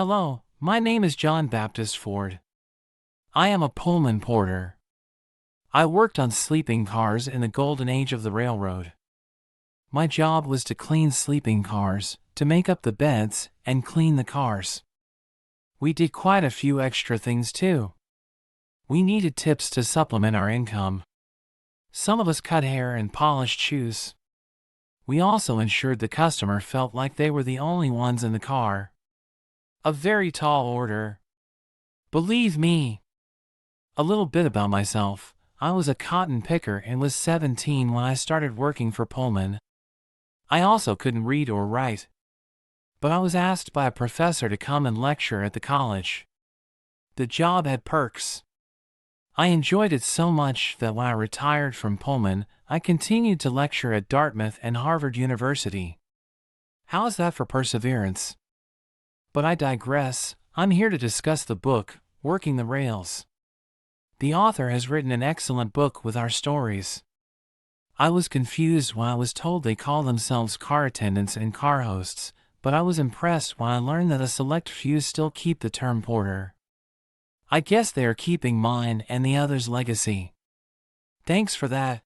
Hello, my name is John Baptist Ford. I am a Pullman porter. I worked on sleeping cars in the golden age of the railroad. My job was to clean sleeping cars, to make up the beds, and clean the cars. We did quite a few extra things too. We needed tips to supplement our income. Some of us cut hair and polished shoes. We also ensured the customer felt like they were the only ones in the car. A very tall order. Believe me. A little bit about myself. I was a cotton picker and was 17 when I started working for Pullman. I also couldn't read or write. But I was asked by a professor to come and lecture at the college. The job had perks. I enjoyed it so much that when I retired from Pullman, I continued to lecture at Dartmouth and Harvard University. How's that for perseverance? But I digress. I'm here to discuss the book, Working the Rails. The author has written an excellent book with our stories. I was confused when I was told they call themselves car attendants and car hosts, but I was impressed when I learned that a select few still keep the term porter. I guess they are keeping mine and the others' legacy. Thanks for that.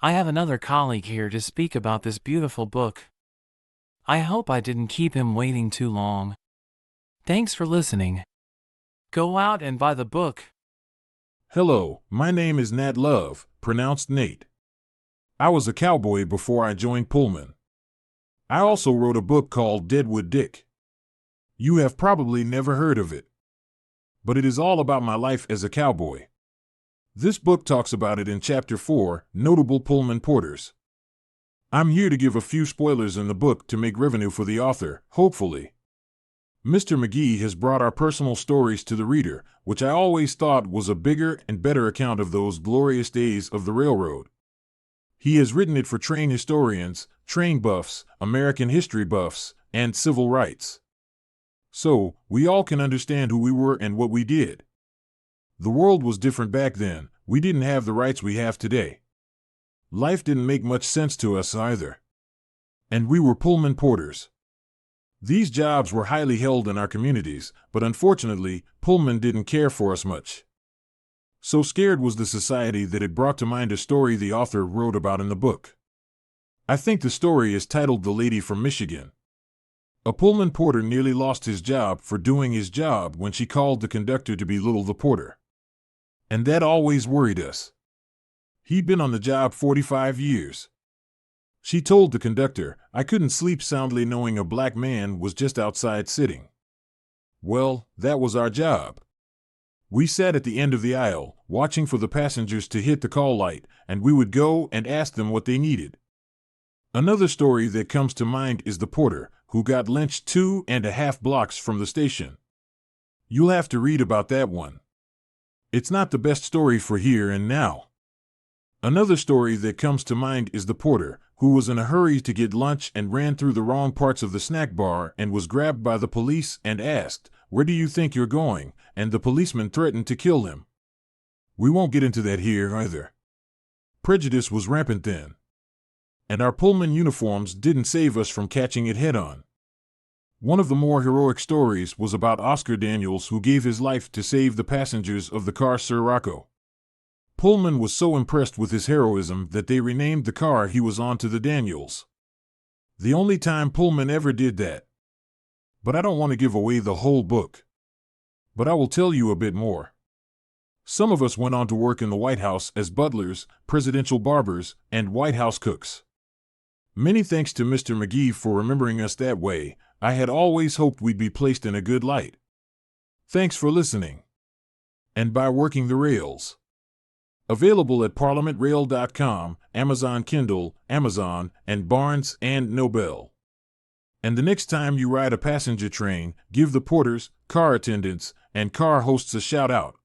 I have another colleague here to speak about this beautiful book. I hope I didn't keep him waiting too long. Thanks for listening. Go out and buy the book. Hello, my name is Nat Love, pronounced Nate. I was a cowboy before I joined Pullman. I also wrote a book called Deadwood Dick. You have probably never heard of it. But it is all about my life as a cowboy. This book talks about it in Chapter 4, Notable Pullman Porters. I'm here to give a few spoilers in the book to make revenue for the author, hopefully. Mr. McGee has brought our personal stories to the reader, which I always thought was a bigger and better account of those glorious days of the railroad. He has written it for train historians, train buffs, American history buffs, and civil rights. So, we all can understand who we were and what we did. The world was different back then. We didn't have the rights we have today. Life didn't make much sense to us either. And we were Pullman porters. These jobs were highly held in our communities, but unfortunately, Pullman didn't care for us much. So scared was the society that it brought to mind a story the author wrote about in the book. I think the story is titled The Lady from Michigan. A Pullman porter nearly lost his job for doing his job when she called the conductor to belittle the porter. And that always worried us. He'd been on the job 45 years. She told the conductor, I couldn't sleep soundly knowing a black man was just outside sitting. Well, that was our job. We sat at the end of the aisle, watching for the passengers to hit the call light, and we would go and ask them what they needed. Another story that comes to mind is the porter, who got lynched 2.5 blocks from the station. You'll have to read about that one. It's not the best story for here and now. Another story that comes to mind is the porter, who was in a hurry to get lunch and ran through the wrong parts of the snack bar and was grabbed by the police and asked, "Where do you think you're going?" and the policeman threatened to kill him. We won't get into that here either. Prejudice was rampant then. And our Pullman uniforms didn't save us from catching it head-on. One of the more heroic stories was about Oscar Daniels, who gave his life to save the passengers of the car Sirocco. Pullman was so impressed with his heroism that they renamed the car he was on to the Daniels. The only time Pullman ever did that. But I don't want to give away the whole book. But I will tell you a bit more. Some of us went on to work in the White House as butlers, presidential barbers, and White House cooks. Many thanks to Mr. McGee for remembering us that way. I had always hoped we'd be placed in a good light. Thanks for listening. And by Working the Rails. Available at parliamentrail.com, Amazon Kindle, Amazon, and Barnes & Noble. And the next time you ride a passenger train, give the porters, car attendants, and car hosts a shout out.